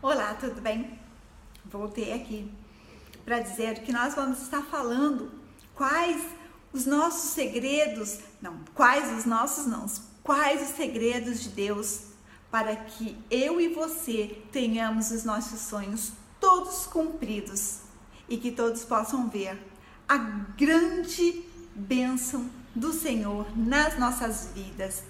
Olá, tudo bem? Voltei aqui para dizer que nós vamos estar falando quais os segredos de Deus para que eu e você tenhamos os nossos sonhos todos cumpridos e que todos possam ver a grande bênção do Senhor nas nossas vidas.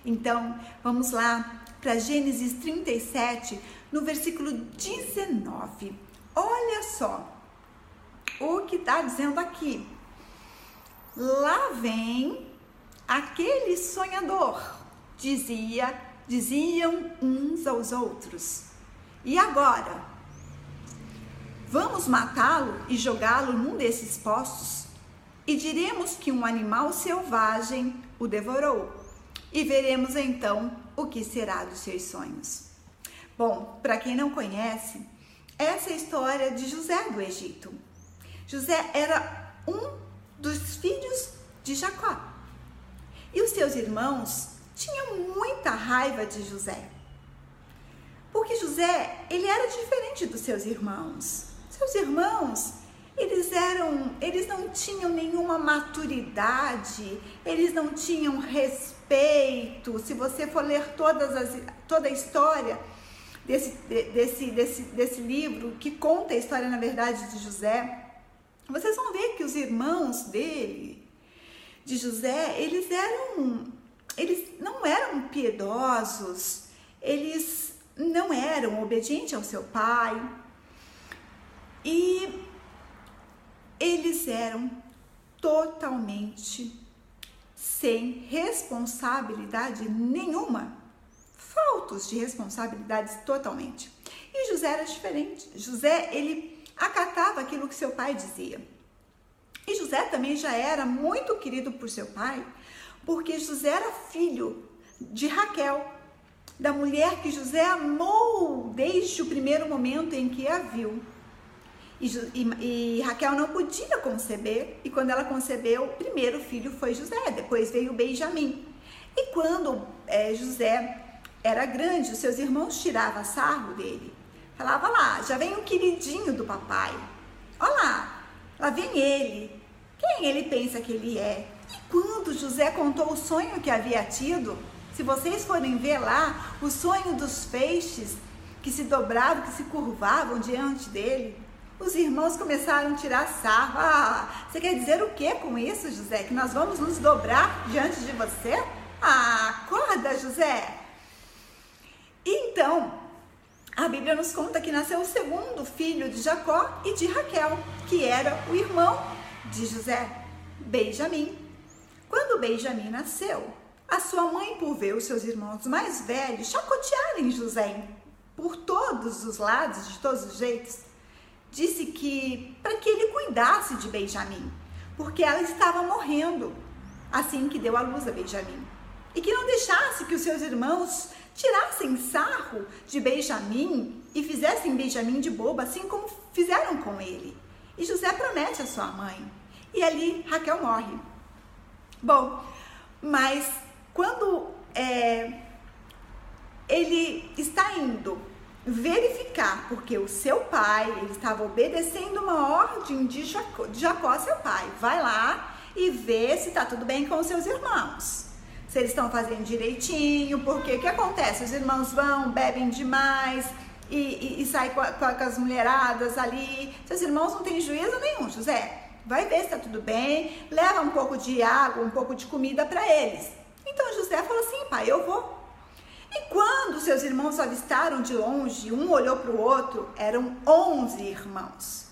Então, vamos lá para Gênesis 37, no versículo 19. Olha só o que está dizendo aqui. Lá vem aquele sonhador, diziam uns aos outros. E agora? Vamos matá-lo e jogá-lo num desses poços? E diremos que um animal selvagem o devorou. E veremos então o que será dos seus sonhos. Bom, para quem não conhece, essa é a história de José do Egito. José era um dos filhos de Jacó. E os seus irmãos tinham muita raiva de José. Porque José, ele era diferente dos seus irmãos. Seus irmãos, eles não tinham nenhuma maturidade, eles não tinham respeito. Se você for ler toda a história desse livro, que conta a história, na verdade, de José, vocês vão ver que os irmãos de José, eles não eram piedosos, eles não eram obedientes ao seu pai, e eles eram totalmente sem responsabilidade nenhuma, faltos de responsabilidades totalmente. E José era diferente. José, ele acatava aquilo que seu pai dizia. E José também já era muito querido por seu pai, porque José era filho de Raquel, da mulher que José amou desde o primeiro momento em que a viu. E Raquel não podia conceber, e quando ela concebeu, o primeiro filho foi José, depois veio Benjamim. E quando José era grande, os seus irmãos tiravam sarro dele. Falava lá, já vem um queridinho do papai. Olha lá vem ele. Quem ele pensa que ele é? E quando José contou o sonho que havia tido, se vocês forem ver lá, o sonho dos feixes que se dobravam, que se curvavam diante dele, os irmãos começaram a tirar sarro. Você quer dizer o que com isso, José? Que nós vamos nos dobrar diante de você? Acorda, José! Então, a Bíblia nos conta que nasceu o segundo filho de Jacó e de Raquel, que era o irmão de José, Benjamim. Quando Benjamim nasceu, a sua mãe, por ver os seus irmãos mais velhos chacotearem José por todos os lados, de todos os jeitos, disse que para que ele cuidasse de Benjamim, porque ela estava morrendo assim que deu à luz a Benjamim, e que não deixasse que os seus irmãos tirassem sarro de Benjamim e fizessem Benjamim de bobo, assim como fizeram com ele. E José promete à sua mãe, e ali Raquel morre. Bom, mas quando ele está indo verificar, porque o seu pai, ele estava obedecendo uma ordem de Jacó, seu pai, vai lá e vê se está tudo bem com os seus irmãos, se eles estão fazendo direitinho, porque o que acontece? Os irmãos vão, bebem demais e saem com as mulheradas ali. Seus irmãos não têm juízo nenhum. José, vai ver se está tudo bem, leva um pouco de água, um pouco de comida para eles. Então José falou assim, pai, eu vou. E quando seus irmãos avistaram de longe, um olhou para o outro, eram 11 irmãos.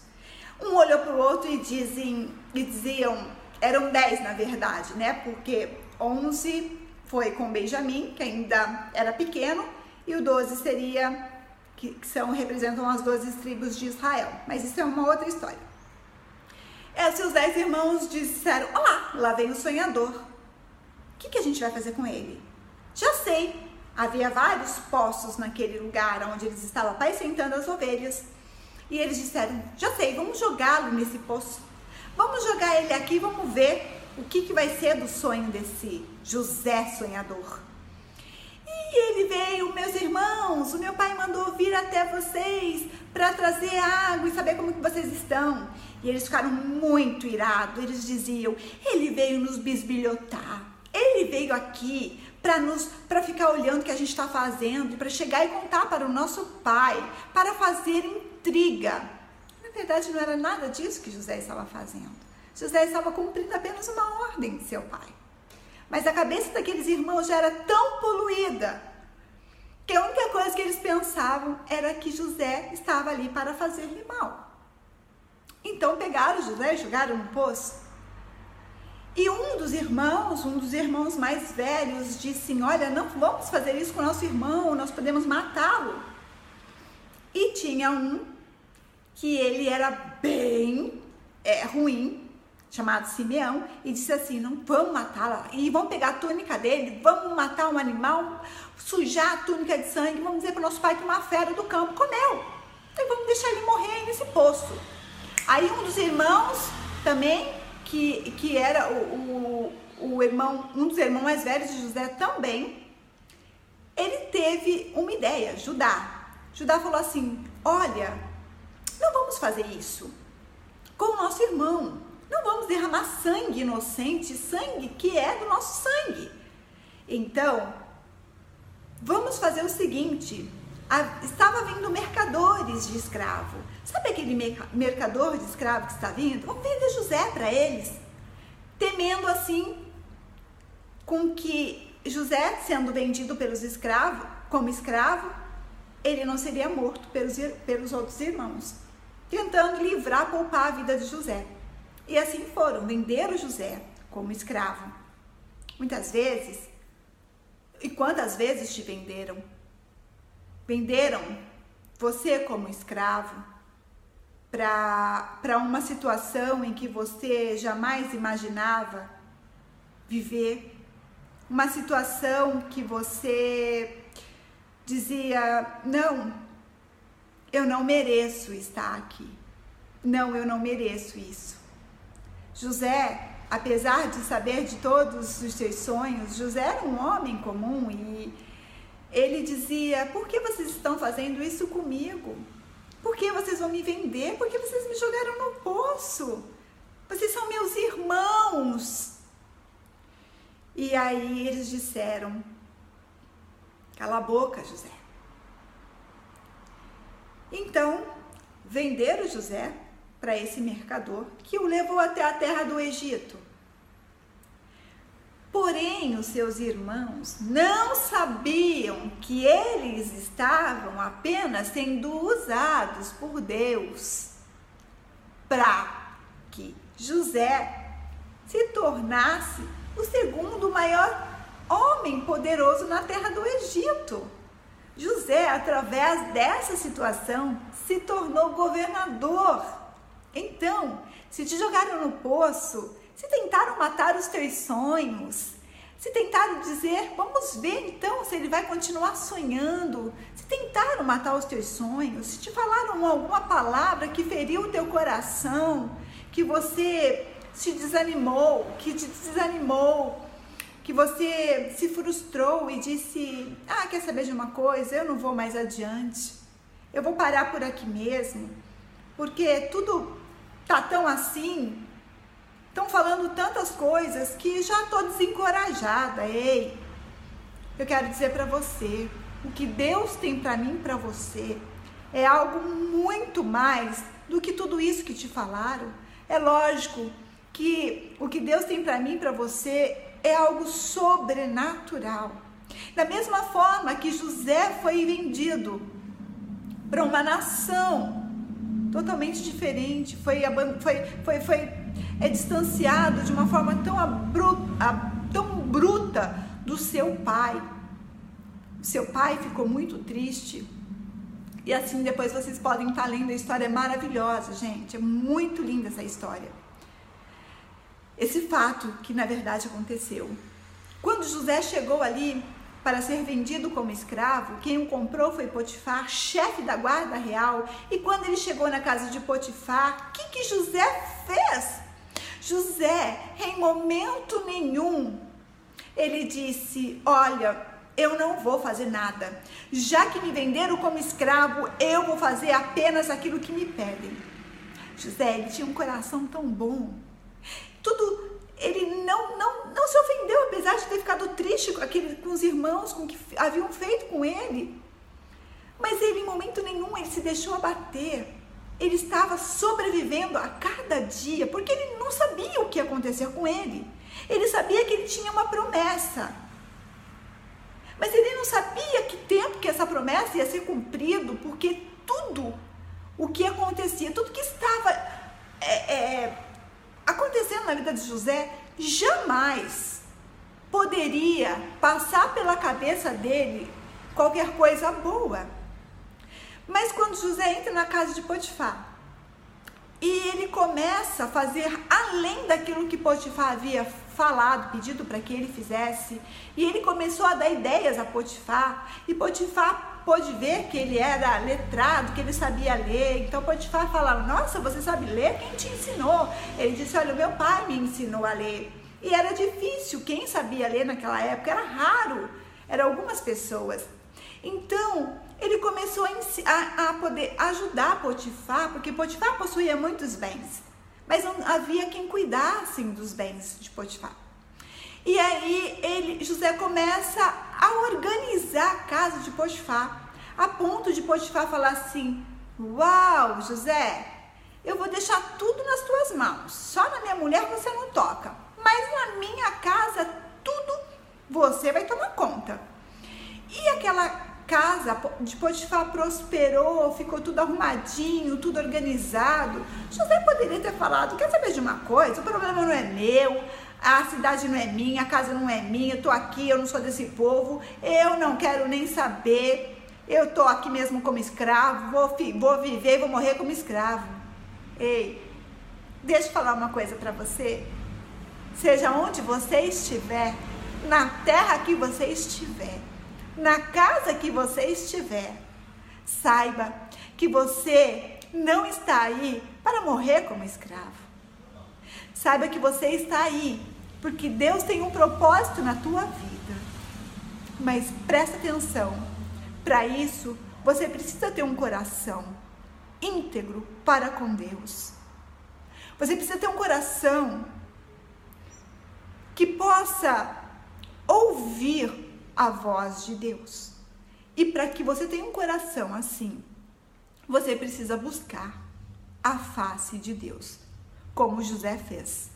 Um olhou para o outro e diziam, eram 10 na verdade, né? Porque 11 foi com Benjamim, que ainda era pequeno, e o 12 seria, representam as 12 tribos de Israel. Mas isso é uma outra história. Seus 10 irmãos disseram, olá, lá vem o sonhador. O que a gente vai fazer com ele? Já sei. Havia vários poços naquele lugar onde eles estavam apacentando as ovelhas. E eles disseram, já sei, vamos jogá-lo nesse poço. Vamos jogar ele aqui, vamos ver o que vai ser do sonho desse José sonhador. E E ele veio, meus irmãos, o meu pai mandou vir até vocês para trazer água e saber como que vocês estão. E eles ficaram muito irados, eles diziam, ele veio nos bisbilhotar, ele veio aqui para ficar olhando o que a gente está fazendo, e para chegar e contar para o nosso pai, para fazer intriga. Na verdade, não era nada disso que José estava fazendo. José estava cumprindo apenas uma ordem de seu pai. Mas a cabeça daqueles irmãos já era tão poluída que a única coisa que eles pensavam era que José estava ali para fazer-lhe mal. Então pegaram José e jogaram no poço. E um dos irmãos mais velhos, disse: olha, não vamos fazer isso com o nosso irmão, nós podemos matá-lo. E tinha um que ele era bem ruim, chamado Simeão, e disse assim: não vamos matá-la, e vamos pegar a túnica dele, vamos matar um animal, sujar a túnica de sangue, vamos dizer para o nosso pai que uma fera do campo comeu, então vamos deixar ele morrer nesse poço. Aí um dos irmãos também, que era um dos irmãos mais velhos de José também, ele teve uma ideia, Judá falou assim: olha, não vamos fazer isso com o nosso irmão, não vamos derramar sangue inocente, sangue que é do nosso sangue. Então, vamos fazer o seguinte: estava vindo mercadores de escravo. Sabe aquele mercador de escravo que está vindo? Vamos vender José para eles, temendo assim com que José, sendo vendido pelos escravos, como escravo, ele não seria morto pelos outros irmãos, tentando livrar, poupar a vida de José. E assim foram, venderam José como escravo. Muitas vezes, e quantas vezes te venderam? Venderam você como escravo para uma situação em que você jamais imaginava viver, uma situação que você dizia: não, eu não mereço estar aqui, não, eu não mereço isso. José, apesar de saber de todos os seus sonhos, José era um homem comum e ele dizia: por que vocês estão fazendo isso comigo? Por que vocês vão me vender? Por que vocês me jogaram no poço? Vocês são meus irmãos. E aí eles disseram: cala a boca, José. Então, venderam José para esse mercador, que o levou até a terra do Egito. Porém, os seus irmãos não sabiam que eles estavam apenas sendo usados por Deus para que José se tornasse o segundo maior homem poderoso na terra do Egito. José, através dessa situação, se tornou governador. Então, se te jogaram no poço, se tentaram matar os teus sonhos, se tentaram dizer: vamos ver então se ele vai continuar sonhando, se tentaram matar os teus sonhos, se te falaram alguma palavra que feriu o teu coração, que você se desanimou, que você se frustrou e disse: quer saber de uma coisa? Eu não vou mais adiante, eu vou parar por aqui mesmo, porque tudo tá tão assim, estão falando tantas coisas que já estou desencorajada. Ei, eu quero dizer para você, o que Deus tem para mim e para você é algo muito mais do que tudo isso que te falaram. É lógico que o que Deus tem para mim e para você é algo sobrenatural. Da mesma forma que José foi vendido para uma nação totalmente diferente, foi distanciado de uma forma tão bruta do seu pai. Seu pai ficou muito triste. E assim depois vocês podem estar lendo, a história é maravilhosa, gente, é muito linda essa história. Esse fato que na verdade aconteceu. Quando José chegou ali para ser vendido como escravo, quem o comprou foi Potifar, chefe da guarda real. E quando ele chegou na casa de Potifar, o que José fez? José, em momento nenhum, ele disse: olha, eu não vou fazer nada. Já que me venderam como escravo, eu vou fazer apenas aquilo que me pedem. José, ele tinha um coração tão bom. Ele não se ofendeu, apesar de ter ficado triste com os irmãos, com o que haviam feito com ele. Mas ele, em momento nenhum, ele se deixou abater. Ele estava sobrevivendo a cada dia, porque ele não sabia o que ia acontecer com ele. Ele sabia que ele tinha uma promessa. Mas ele não sabia que tempo que essa promessa ia ser cumprido, porque tudo o que acontecia, tudo que estava acontecendo na vida de José, jamais poderia passar pela cabeça dele qualquer coisa boa. Mas quando José entra na casa de Potifar e ele começa a fazer além daquilo que Potifar havia falado, pedido para que ele fizesse, e ele começou a dar ideias a Potifar, e Potifar pôde ver que ele era letrado, que ele sabia ler. Então Potifar falava: nossa, você sabe ler? Quem te ensinou? Ele disse: olha, o meu pai me ensinou a ler. E era difícil, quem sabia ler naquela época era raro, eram algumas pessoas. Então ele começou a poder ajudar Potifar, porque Potifar possuía muitos bens, mas não havia quem cuidasse dos bens de Potifar. E aí José começa a organizar a casa de Potifar, a ponto de Potifar falar assim: uau, José, eu vou deixar tudo nas tuas mãos, só na minha mulher você não toca, mas na minha casa tudo você vai tomar conta. E aquela casa de Potifar prosperou, ficou tudo arrumadinho, tudo organizado. José poderia ter falado: quer saber de uma coisa? O problema não é meu, a cidade não é minha, a casa não é minha, eu tô aqui, eu não sou desse povo, eu não quero nem saber, eu tô aqui mesmo como escravo, vou viver e vou morrer como escravo. Ei, deixa eu falar uma coisa para você. Seja onde você estiver, na terra que você estiver, na casa que você estiver, saiba que você não está aí para morrer como escravo. Saiba que você está aí porque Deus tem um propósito na tua vida. Mas presta atenção, para isso você precisa ter um coração íntegro para com Deus. Você precisa ter um coração que possa ouvir a voz de Deus. E para que você tenha um coração assim, você precisa buscar a face de Deus, como José fez.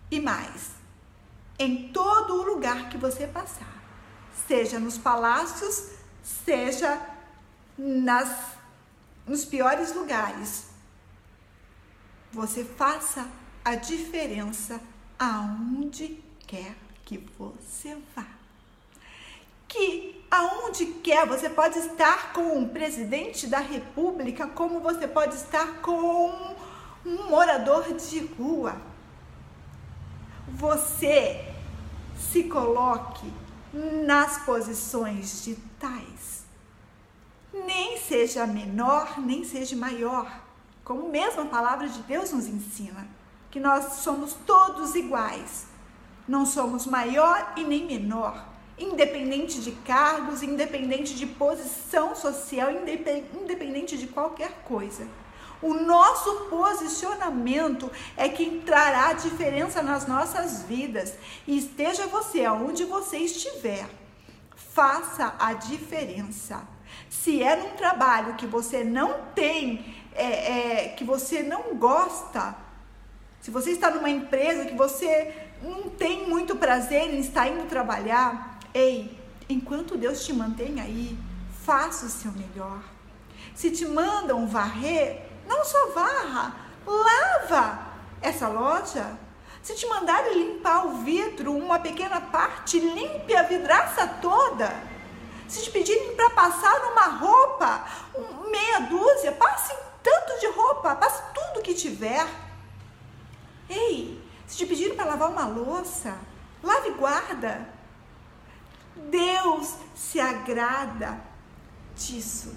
E mais, em todo o lugar que você passar, seja nos palácios, seja nos piores lugares, você faça a diferença aonde quer que você vá. Que aonde quer, você pode estar com um presidente da república, como você pode estar com um morador de rua. Você se coloque nas posições de tais. Nem seja menor, nem seja maior. Como mesmo a palavra de Deus nos ensina, que nós somos todos iguais. Não somos maior e nem menor. Independente de cargos, independente de posição social, independente de qualquer coisa. O nosso posicionamento é que trará diferença nas nossas vidas. E esteja você aonde você estiver, faça a diferença. Se é num trabalho que você não tem, que você não gosta, se você está numa empresa que você não tem muito prazer em estar indo trabalhar, ei, enquanto Deus te mantém aí, faça o seu melhor. Se te mandam varrer, não só varra, lava essa loja. Se te mandarem limpar o vidro, uma pequena parte, limpe a vidraça toda. Se te pedirem para passar numa roupa, meia dúzia, passe tanto de roupa, passe tudo que tiver. Ei, se te pedirem para lavar uma louça, lave e guarda. Deus se agrada disso.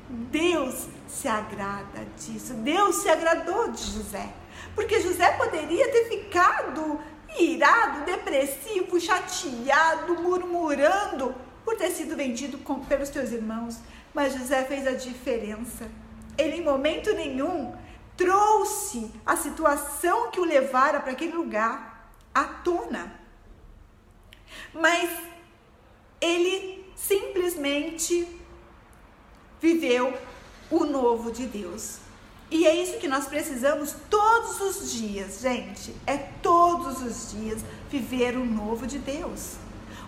Deus se agrada disso. Deus se agradou de José. Porque José poderia ter ficado irado, depressivo, chateado, murmurando por ter sido vendido pelos teus irmãos. Mas José fez a diferença. Ele, em momento nenhum, trouxe a situação que o levara para aquele lugar à tona. Mas ele simplesmente viveu o novo de Deus. E é isso que nós precisamos todos os dias, gente. É todos os dias viver o novo de Deus.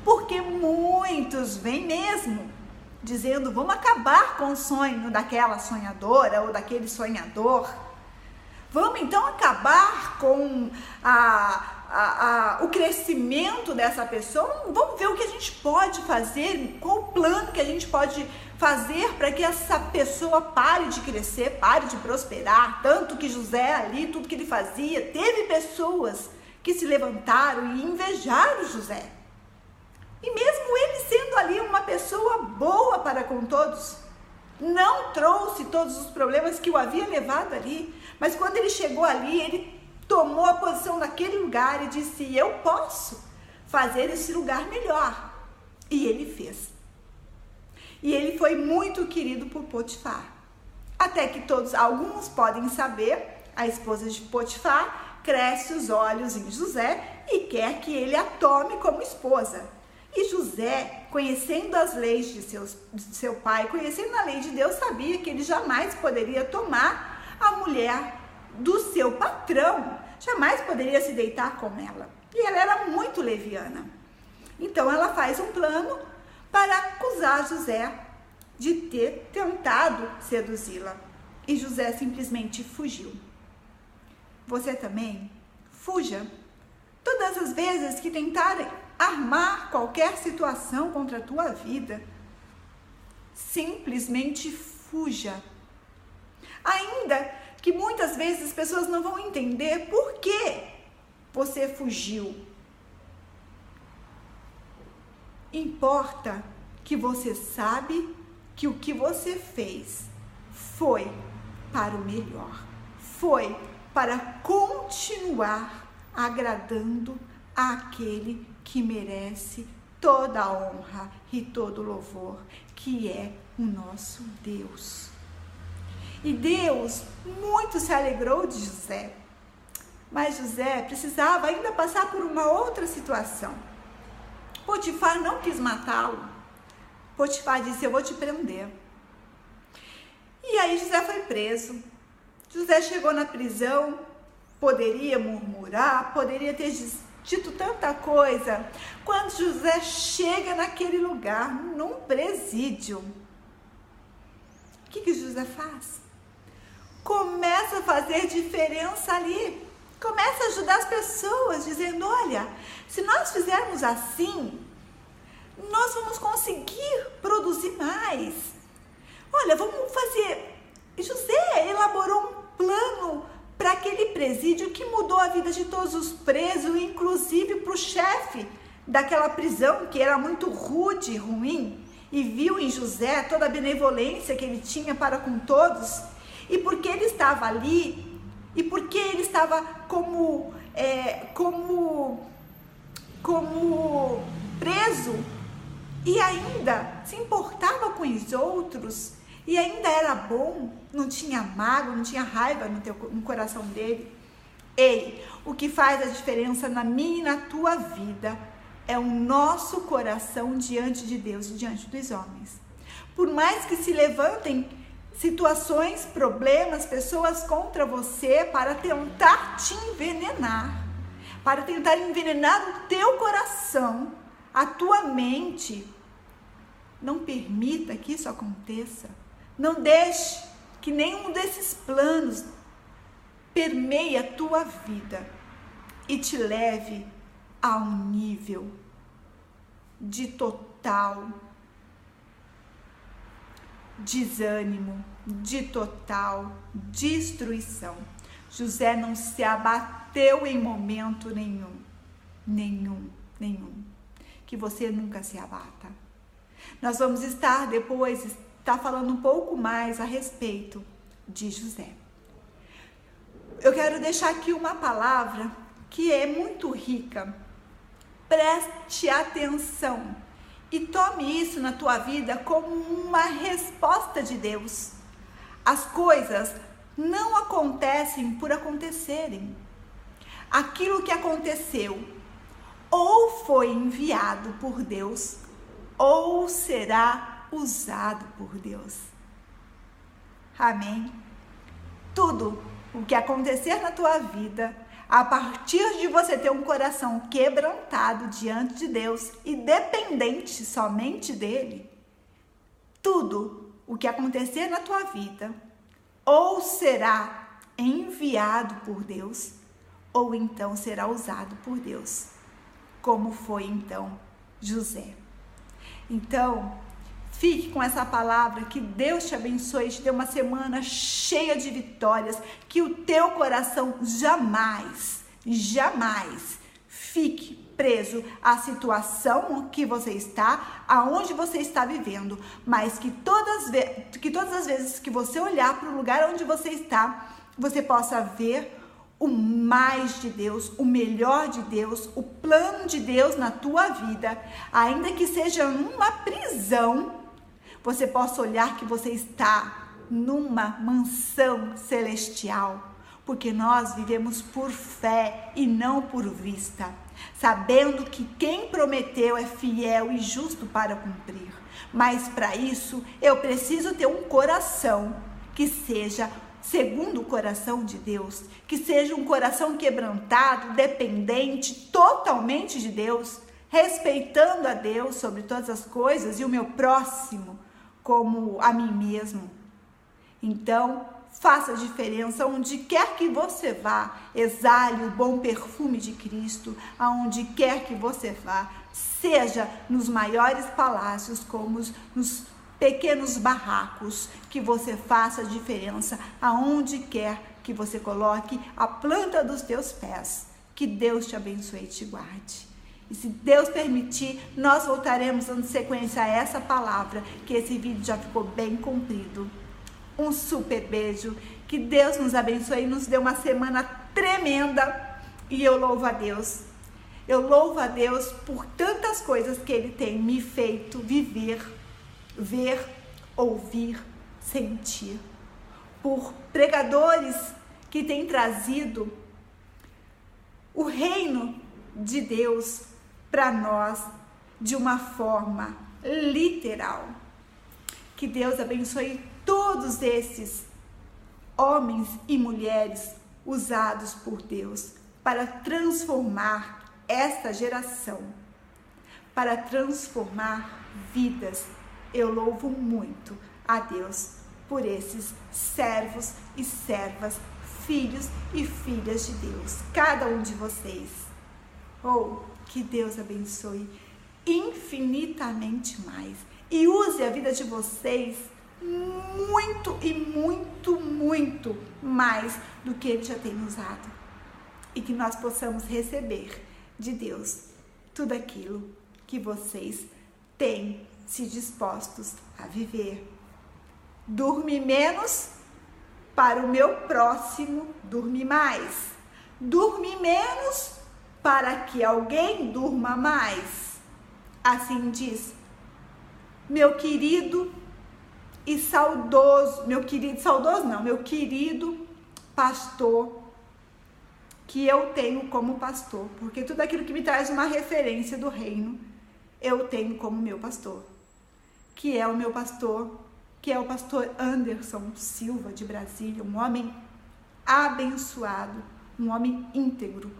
Porque muitos vêm mesmo dizendo, vamos acabar com o sonho daquela sonhadora ou daquele sonhador. Vamos então acabar com o crescimento dessa pessoa. Vamos ver o que a gente pode fazer, qual o plano que a gente pode fazer para que essa pessoa pare de crescer, pare de prosperar. Tanto que José ali, tudo que ele fazia, teve pessoas que se levantaram e invejaram José. E mesmo ele sendo ali uma pessoa boa para com todos, não trouxe todos os problemas que o havia levado ali. Mas quando ele chegou ali, ele tomou a posição naquele lugar e disse, eu posso fazer esse lugar melhor. E ele fez. E ele foi muito querido por Potifar. Até que alguns podem saber, a esposa de Potifar cresce os olhos em José e quer que ele a tome como esposa. E José, conhecendo as leis de seu pai, conhecendo a lei de Deus, sabia que ele jamais poderia tomar a mulher do seu patrão, jamais poderia se deitar com ela. E ela era muito leviana. Então ela faz um plano para acusar José de ter tentado seduzi-la. E José simplesmente fugiu. Você também fuja. Todas as vezes que tentarem armar qualquer situação contra a tua vida, simplesmente fuja. Ainda que muitas vezes as pessoas não vão entender por que você fugiu. Importa que você sabe que o que você fez foi para o melhor, foi para continuar agradando àquele que merece toda a honra e todo o louvor, que é o nosso Deus. E Deus muito se alegrou de José, mas José precisava ainda passar por uma outra situação. Potifar não quis matá-lo. Potifar disse, eu vou te prender. E aí José foi preso. José chegou na prisão, poderia murmurar, poderia ter dito tanta coisa. Quando José chega naquele lugar, num presídio, o que José faz? Começa a fazer diferença ali. Começa a ajudar as pessoas, dizendo, olha, se nós fizermos assim, nós vamos conseguir produzir mais. Olha, vamos fazer... José elaborou um plano para aquele presídio que mudou a vida de todos os presos, inclusive para o chefe daquela prisão, que era muito rude e ruim, e viu em José toda a benevolência que ele tinha para com todos, e porque ele estava ali, e porque ele estava como preso, e ainda se importava com os outros, e ainda era bom, não tinha mágoa, não tinha raiva no coração dele. Ei, o que faz a diferença na minha e na tua vida é o nosso coração diante de Deus e diante dos homens. Por mais que se levantem situações, problemas, pessoas contra você para tentar te envenenar, para tentar envenenar o teu coração, a tua mente, não permita que isso aconteça. Não deixe que nenhum desses planos permeie a tua vida e te leve a um nível de total desânimo, de total destruição. José não se abateu em momento nenhum. Que você nunca se abata. Nós vamos estar depois falando um pouco mais a respeito de José. Eu quero deixar aqui uma palavra que é muito rica. Preste atenção e tome isso na tua vida como uma resposta de Deus. As coisas não acontecem por acontecerem. Aquilo que aconteceu ou foi enviado por Deus ou será usado por Deus. Amém? Tudo o que acontecer na tua vida, a partir de você ter um coração quebrantado diante de Deus e dependente somente dele, tudo o que acontecer na tua vida ou será enviado por Deus ou então será usado por Deus, como foi então José. Então, fique com essa palavra, que Deus te abençoe, te dê uma semana cheia de vitórias, que o teu coração jamais fique preso à situação que você está, aonde você está vivendo, mas que todas as vezes que você olhar para o lugar onde você está, você possa ver o mais de Deus, o melhor de Deus, o plano de Deus na tua vida, ainda que seja numa prisão, você possa olhar que você está numa mansão celestial, porque nós vivemos por fé e não por vista, sabendo que quem prometeu é fiel e justo para cumprir. Mas para isso, eu preciso ter um coração que seja segundo o coração de Deus, que seja um coração quebrantado, dependente totalmente de Deus, respeitando a Deus sobre todas as coisas e o meu próximo como a mim mesmo. Então, faça a diferença onde quer que você vá, exale o bom perfume de Cristo, aonde quer que você vá, seja nos maiores palácios como nos pequenos barracos, que você faça a diferença aonde quer que você coloque a planta dos teus pés. Que Deus te abençoe e te guarde. E se Deus permitir, nós voltaremos dando sequência a essa palavra, que esse vídeo já ficou bem comprido. Um super beijo, que Deus nos abençoe e nos dê uma semana tremenda. E eu louvo a Deus. Eu louvo a Deus por tantas coisas que Ele tem me feito viver, ver, ouvir, sentir. Por pregadores que têm trazido o reino de Deus para nós de uma forma literal. Que Deus abençoe todos esses homens e mulheres usados por Deus para transformar esta geração, para transformar vidas. Eu louvo muito a Deus por esses servos e servas, filhos e filhas de Deus, cada um de vocês. Que Deus abençoe infinitamente mais e use a vida de vocês muito e muito, muito mais do que Ele já tem usado. E que nós possamos receber de Deus tudo aquilo que vocês têm se dispostos a viver. Dorme menos para o meu próximo dormir mais. Dorme menos para que alguém durma mais. Assim diz meu querido pastor, que eu tenho como pastor, porque tudo aquilo que me traz uma referência do reino, eu tenho como meu pastor, que é o meu pastor, que é o pastor Anderson Silva de Brasília, um homem abençoado, um homem íntegro,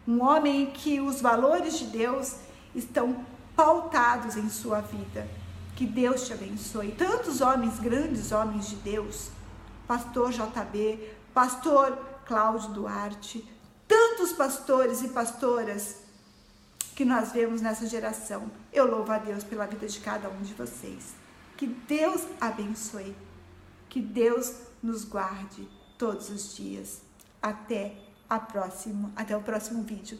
um homem em que os valores de Deus estão pautados em sua vida. Que Deus te abençoe. Tantos homens, grandes homens de Deus, pastor JB, pastor Cláudio Duarte, tantos pastores e pastoras que nós vemos nessa geração. Eu louvo a Deus pela vida de cada um de vocês. Que Deus abençoe, que Deus nos guarde todos os dias. Até o próximo vídeo.